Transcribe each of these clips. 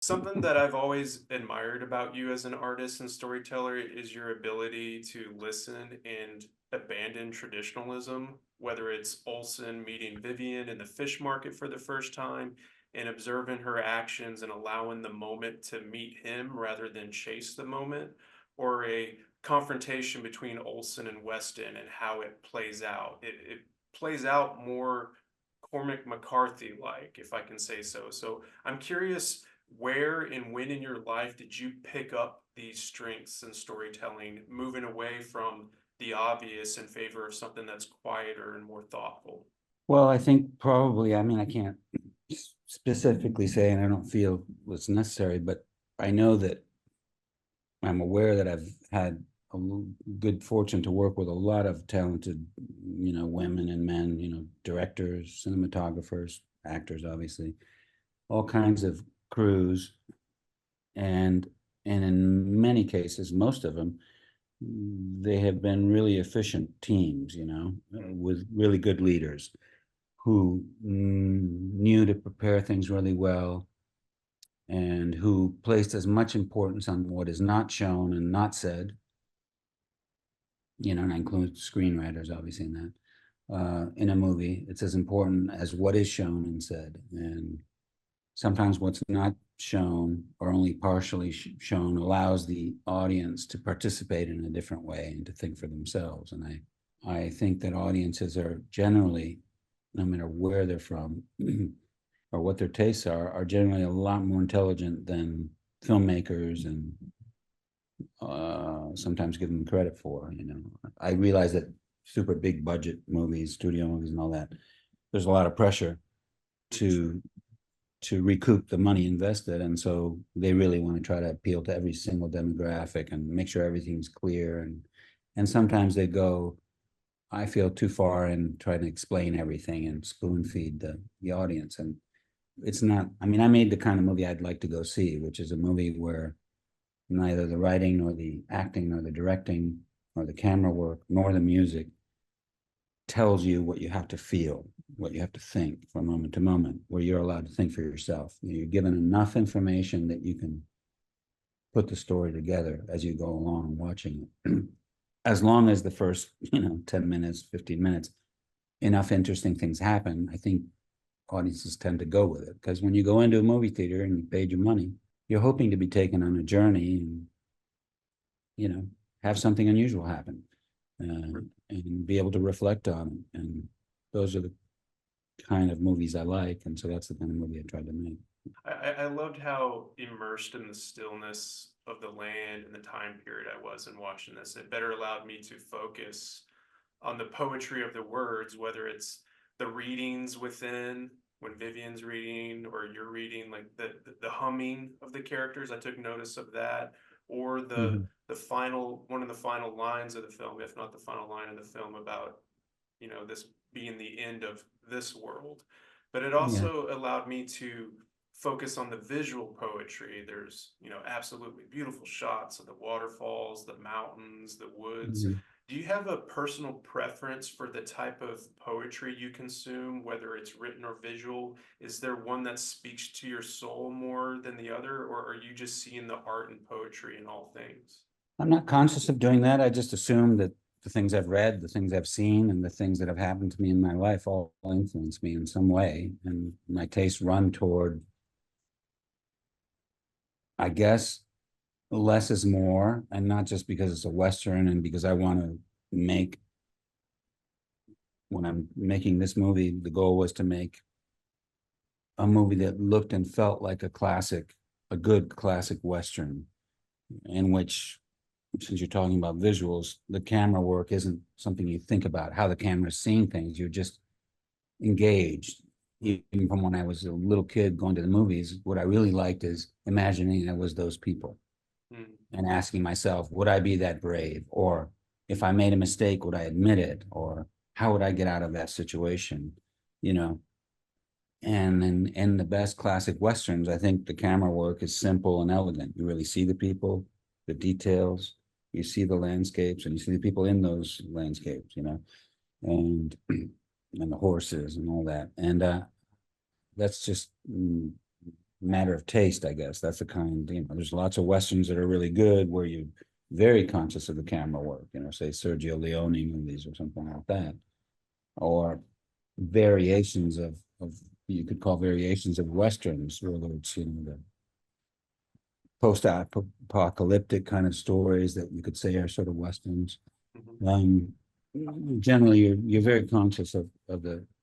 Something that I've always admired about you as an artist and storyteller is your ability to listen and abandon traditionalism, whether it's Olsen meeting Vivian in the fish market for the first time and observing her actions and allowing the moment to meet him rather than chase the moment, or a confrontation between Olsen and Weston and how it plays out. It plays out more Cormac McCarthy like, if I can say so. So I'm curious, where and when in your life did you pick up these strengths in storytelling, moving away from the obvious in favor of something that's quieter and more thoughtful? Well, I think probably, I mean, I can't specifically say, and I don't feel it's necessary, but I know that I'm aware that I've had a good fortune to work with a lot of talented, women and men, directors, cinematographers, actors, obviously, all kinds of crews. And in many cases, most of them, they have been really efficient teams, with really good leaders who knew to prepare things really well and who placed as much importance on what is not shown and not said, and I include screenwriters obviously in that. In a movie, it's as important as what is shown and said. And sometimes what's not shown or only partially shown allows the audience to participate in a different way and to think for themselves. And I think that audiences are generally, no matter where they're from or what their tastes are generally a lot more intelligent than filmmakers and sometimes give them credit for. I realize that super big budget movies, studio movies and all that, there's a lot of pressure to recoup the money invested, and so they really want to try to appeal to every single demographic and make sure everything's clear, and sometimes they go, I feel, too far and try to explain everything and spoon feed the audience. And it's not, I mean, I made the kind of movie I'd like to go see, which is a movie where neither the writing nor the acting nor the directing or the camera work nor the music tells you what you have to feel, what you have to think from moment to moment, where you're allowed to think for yourself. You're given enough information that you can put the story together as you go along watching it. As long as the first, 10 minutes, 15 minutes, enough interesting things happen, I think audiences tend to go with it. Because when you go into a movie theater and you paid your money, you're hoping to be taken on a journey and, have something unusual happen. And be able to reflect on it. And those are the kind of movies I like. And so that's the kind of movie I tried to make. I loved how immersed in the stillness of the land and the time period I was in watching this. It better allowed me to focus on the poetry of the words, whether it's the readings within when Vivian's reading or you're reading, like the humming of the characters. I took notice of that, or the final one of the final lines of the film, if not the final line of the film, about this being the end of this world. But it Yeah. also allowed me to focus on the visual poetry. There's, absolutely beautiful shots of the waterfalls, the mountains, the woods. Mhm. Do you have a personal preference for the type of poetry you consume, whether it's written or visual? Is there one that speaks to your soul more than the other, or are you just seeing the art and poetry in all things? I'm not conscious of doing that. I just assume that the things I've read, the things I've seen, and the things that have happened to me in my life all influence me in some way. And my tastes run toward, I guess, less is more, and not just because it's a Western and because I want to make, when I'm making this movie, the goal was to make a movie that looked and felt like a classic, a good classic Western, in which, since you're talking about visuals, the camera work isn't something you think about, how the camera's seeing things. You're just engaged. Even from when I was a little kid going to the movies, what I really liked is imagining I was those people Mm. and asking myself, would I be that brave? Or if I made a mistake, would I admit it? Or how would I get out of that situation? You know, and in the best classic Westerns, I think the camera work is simple and elegant. You really see the people, the details, you see the landscapes, and you see the people in those landscapes, and and the horses and all that. And that's just matter of taste, I guess. That's the kind, there's lots of Westerns that are really good where you very conscious of the camera work, say Sergio Leone movies or something like that. Or variations of you could call variations of Westerns, whether it's, the post-apocalyptic kind of stories that you could say are sort of Westerns. Mhm. Um, Generally, you're very conscious of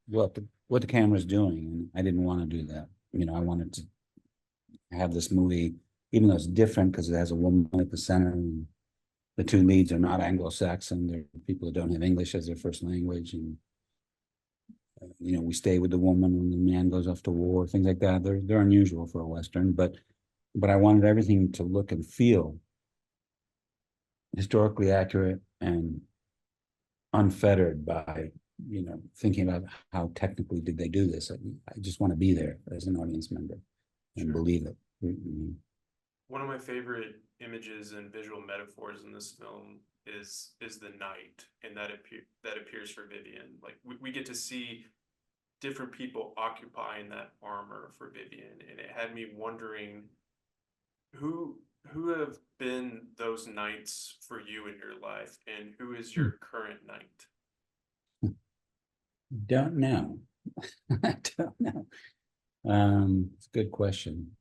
what the camera's doing, and I didn't want to do that. I wanted to have this movie, even though it's different because it has a woman at the center, and the two leads are not Anglo-Saxon; they're people that don't have English as their first language, and we stay with the woman when the man goes off to war, things like that. They're unusual for a Western, but I wanted everything to look and feel historically accurate and unfettered by thinking about how technically did they do this. I just want to be there as an audience member and Sure. believe it. One of my favorite images and visual metaphors in this film is the night, and that appears for Vivian. Like we get to see different people occupying that armor for Vivian, and it had me wondering who who have been those nights for you in your life, and who is your current night? Don't know. I don't know. It's a good question.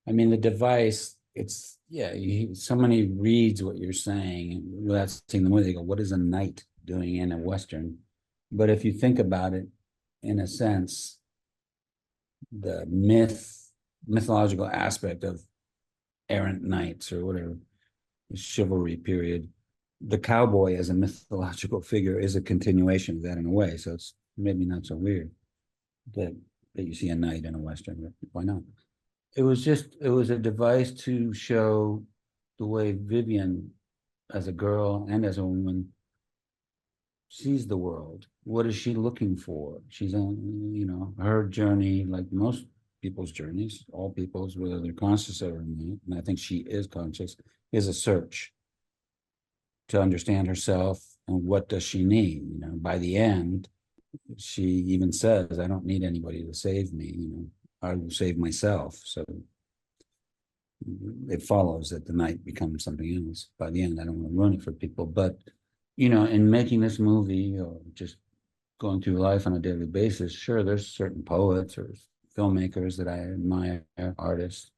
I mean, the device, it's, yeah, somebody reads what you're saying without seeing the movie, they go, what is a knight doing in a Western? But if you think about it, in a sense, the mythological aspect of errant knights or whatever, chivalry period, the cowboy as a mythological figure is a continuation of that in a way. So it's maybe not so weird that you see a knight in a Western. Why not? It was a device to show the way Vivian, as a girl and as a woman, sees the world. What is she looking for? She's on, her journey, like most people's journeys, all people's, whether they're conscious or not, and I think she is conscious, is a search to understand herself and what does she need. By the end, she even says, I don't need anybody to save me, I will save myself. So it follows that the night becomes something else. By the end, I don't want to ruin it for people, but in making this movie or just going through life on a daily basis, sure, there's certain poets or filmmakers that I admire, artists,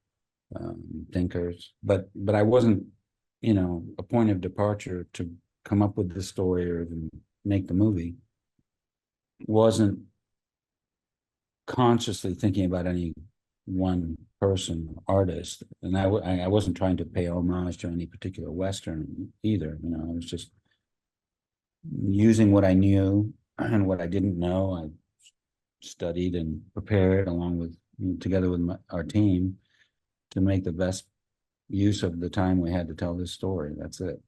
thinkers, but I wasn't, a point of departure to come up with the story or even make the movie. Wasn't consciously thinking about any one person artist, and I wasn't trying to pay homage to any particular Western either. I was just using what I knew and what I didn't know. I studied and prepared along with together with our team to make the best use of the time we had to tell this story. That's it.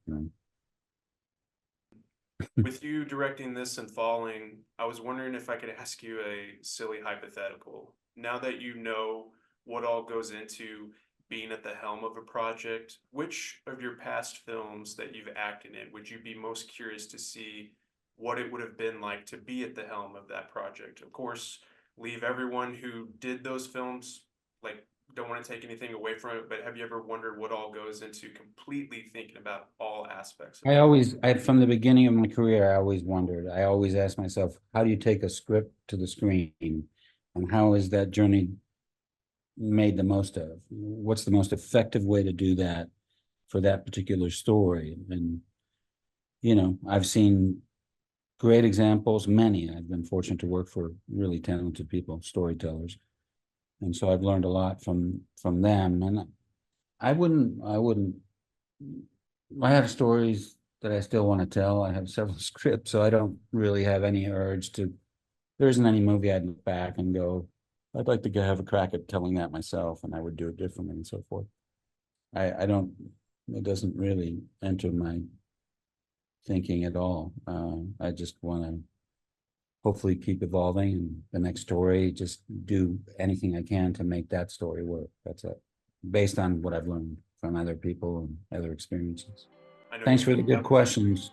With you directing this and falling, I was wondering if I could ask you a silly hypothetical. Now that you know what all goes into being at the helm of a project, which of your past films that you've acted in would you be most curious to see what it would have been like to be at the helm of that project? Of course, leave everyone who did those films, like, don't want to take anything away from it, but have you ever wondered what all goes into completely thinking about all aspects of it? From the beginning of my career, I always wondered, I always asked myself, how do you take a script to the screen? And how is that journey made the most of? What's the most effective way to do that for that particular story? And, I've seen great examples, many. I've been fortunate to work for really talented people, storytellers. And so I've learned a lot from them. And I wouldn't I have stories that I still want to tell. I have several scripts, so I don't really have any urge to. There isn't any movie I'd look back and go, I'd like to go have a crack at telling that myself, and I would do it differently and so forth. I don't. It doesn't really enter my thinking at all. I just want to hopefully keep evolving, and the next story, just do anything I can to make that story work. That's it, based on what I've learned from other people and other experiences. I know Thanks you for the good have questions.